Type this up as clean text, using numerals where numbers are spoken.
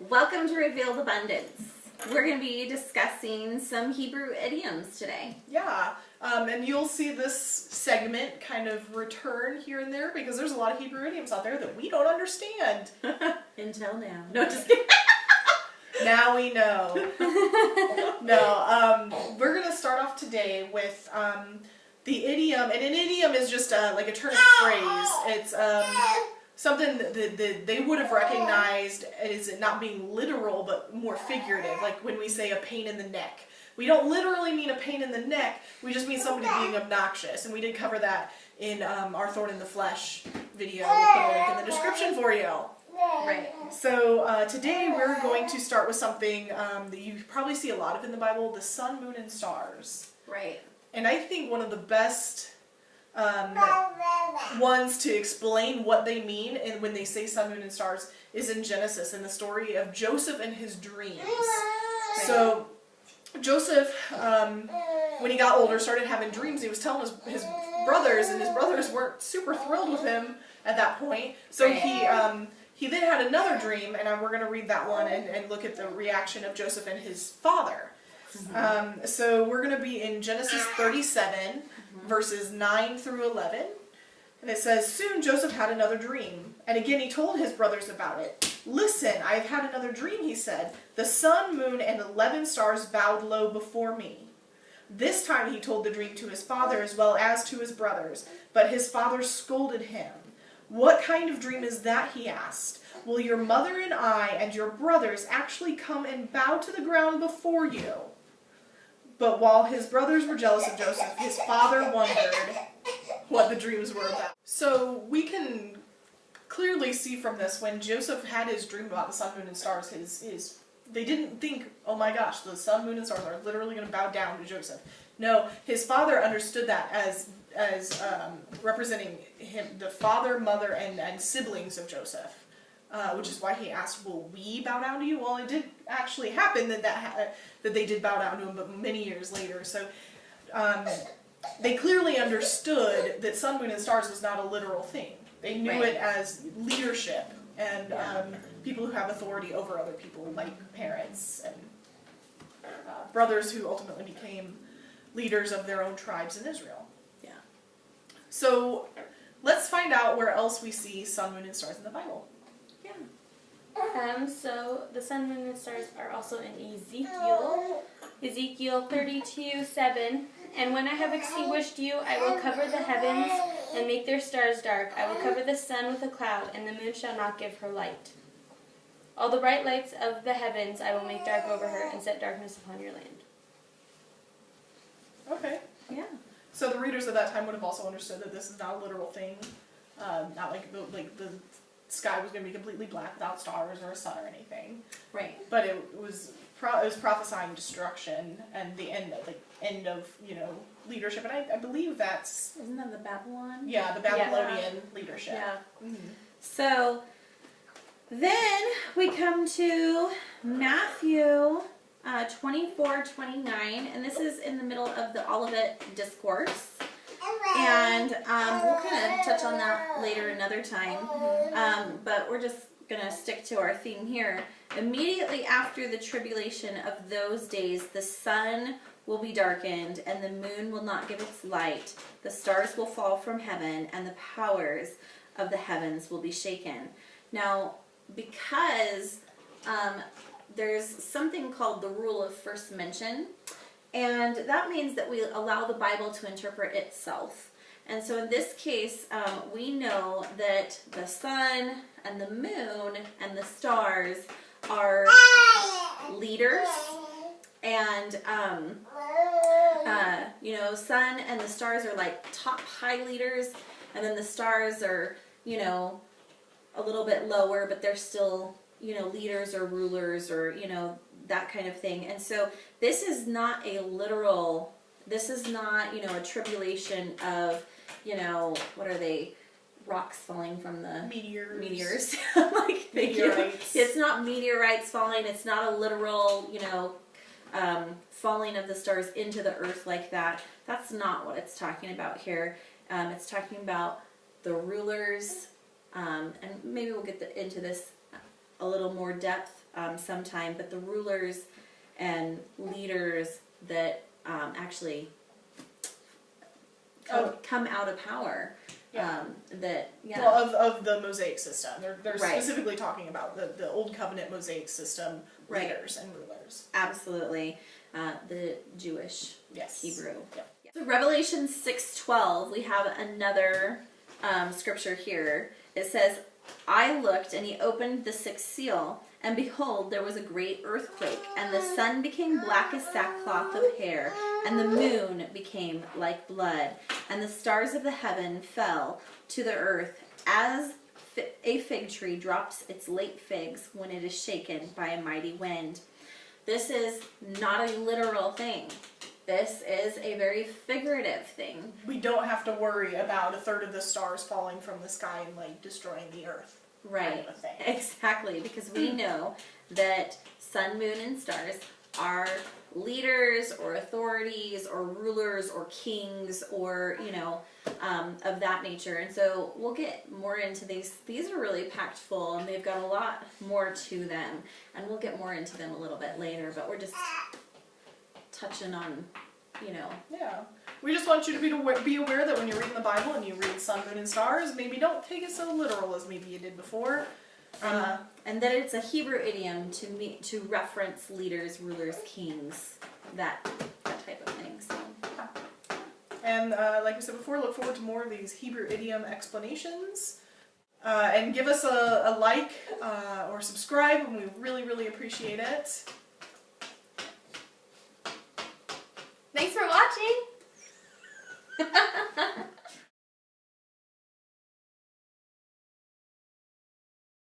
Welcome to Revealed Abundance. We're going to be discussing some Hebrew idioms today. Yeah, and you'll see this segment kind of return here and there because there's a lot of Hebrew idioms out there that we don't understand. Until now. No, just kidding. Now we know. No, we're going to start off today with the idiom, and an idiom is just like a turn of phrase. It's something that they would have recognized as it not being literal, but more figurative, like when we say a pain in the neck. We don't literally mean a pain in the neck, we just mean somebody being obnoxious, and we did cover that in our Thorn in the Flesh video. We'll put a link in the description for you. Right. So today we're going to start with something that you probably see a lot of in the Bible, the sun, moon, and stars. Right. And I think one of the best ones to explain what they mean and when they say sun, moon, and stars is in Genesis, in the story of Joseph and his dreams. Right. So Joseph, when he got older, started having dreams. He was telling his brothers, and his brothers weren't super thrilled with him at that point. So he then had another dream, and we're going to read that one and look at the reaction of Joseph and his father. Mm-hmm. So we're going to be in Genesis 37, verses 9 through 11. And it says, "Soon Joseph had another dream, and again he told his brothers about it. 'Listen, I have had another dream,' he said. 'The sun, moon, and 11 stars bowed low before me.' This time he told the dream to his father as well as to his brothers, but his father scolded him. 'What kind of dream is that?' he asked. 'Will your mother and I and your brothers actually come and bow to the ground before you?' But while his brothers were jealous of Joseph, his father wondered what the dreams were about." So we can clearly see from this, when Joseph had his dream about the sun, moon, and stars, they didn't think, oh my gosh, the sun, moon, and stars are literally going to bow down to Joseph. No, his father understood that as representing him, the father, mother, and siblings of Joseph. Which is why he asked, "Will we bow down to you?" Well, it did actually happen that they did bow down to him, but many years later. So they clearly understood that sun, moon, and stars was not a literal thing. They knew it as leadership and people who have authority over other people, like parents and brothers who ultimately became leaders of their own tribes in Israel. Yeah. So let's find out where else we see sun, moon, and stars in the Bible. So the sun, moon, and stars are also in Ezekiel 32:7. "And when I have extinguished you, I will cover the heavens and make their stars dark. I will cover the sun with a cloud, and the moon shall not give her light. All the bright lights of the heavens I will make dark over her, and set darkness upon your land." Okay. Yeah. So the readers of that time would have also understood that this is not a literal thing, not like the sky was going to be completely black without stars or a sun or anything. Right. But it was prophesying destruction and the end of leadership, and I believe that's, Isn't that the Babylon? the Babylonian leadership. Yeah. Mm-hmm. So then we come to Matthew 24:29, and this is in the middle of the Olivet Discourse. And we'll kind of touch on that later another time, but we're just going to stick to our theme here. "Immediately after the tribulation of those days, the sun will be darkened, and the moon will not give its light. The stars will fall from heaven, and the powers of the heavens will be shaken." Now, because there's something called the rule of first mention, and that means that we allow the Bible to interpret itself. And so in this case, we know that the sun and the moon and the stars are leaders. And, sun and the stars are like top high leaders. And then the stars are, a little bit lower, but they're still, leaders or rulers or, that kind of thing. And so this is not a literal, this is not, a tribulation of, what are they, rocks falling from the meteors. Meteorites. It's not meteorites falling. It's not a literal, falling of the stars into the earth like that. That's not what it's talking about here. It's talking about the rulers, and maybe we'll get into this a little more depth sometime, but the rulers and leaders that actually come out of power. Yeah. Well, of the Mosaic system. They're right. specifically talking about the Old Covenant Mosaic system Right. leaders and rulers. Absolutely. The Jewish Yes. Hebrew. Yep. So Revelation 6:12, we have another scripture here. It says, I looked, and he opened the sixth seal, and behold, there was a great earthquake, and the sun became black as sackcloth of hair, and the moon became like blood, and the stars of the heaven fell to the earth, as a fig tree drops its late figs when it is shaken by a mighty wind. This is not a literal thing. This is a very figurative thing. We don't have to worry about a third of the stars falling from the sky and like destroying the earth. Right. Kind of a thing. Exactly, because we know that sun, moon, and stars are leaders or authorities or rulers or kings or, of that nature. And so we'll get more into these. These are really packed full, and they've got a lot more to them. And we'll get more into them a little bit later, but we're just touching on, Yeah. We just want you to be aware that when you're reading the Bible and you read sun, moon, and stars, maybe don't take it so literal as maybe you did before. And that it's a Hebrew idiom to reference leaders, rulers, kings, that type of thing. So. And like we said before, look forward to more of these Hebrew idiom explanations. And give us a like or subscribe, and we really, really appreciate it. Thanks for watching!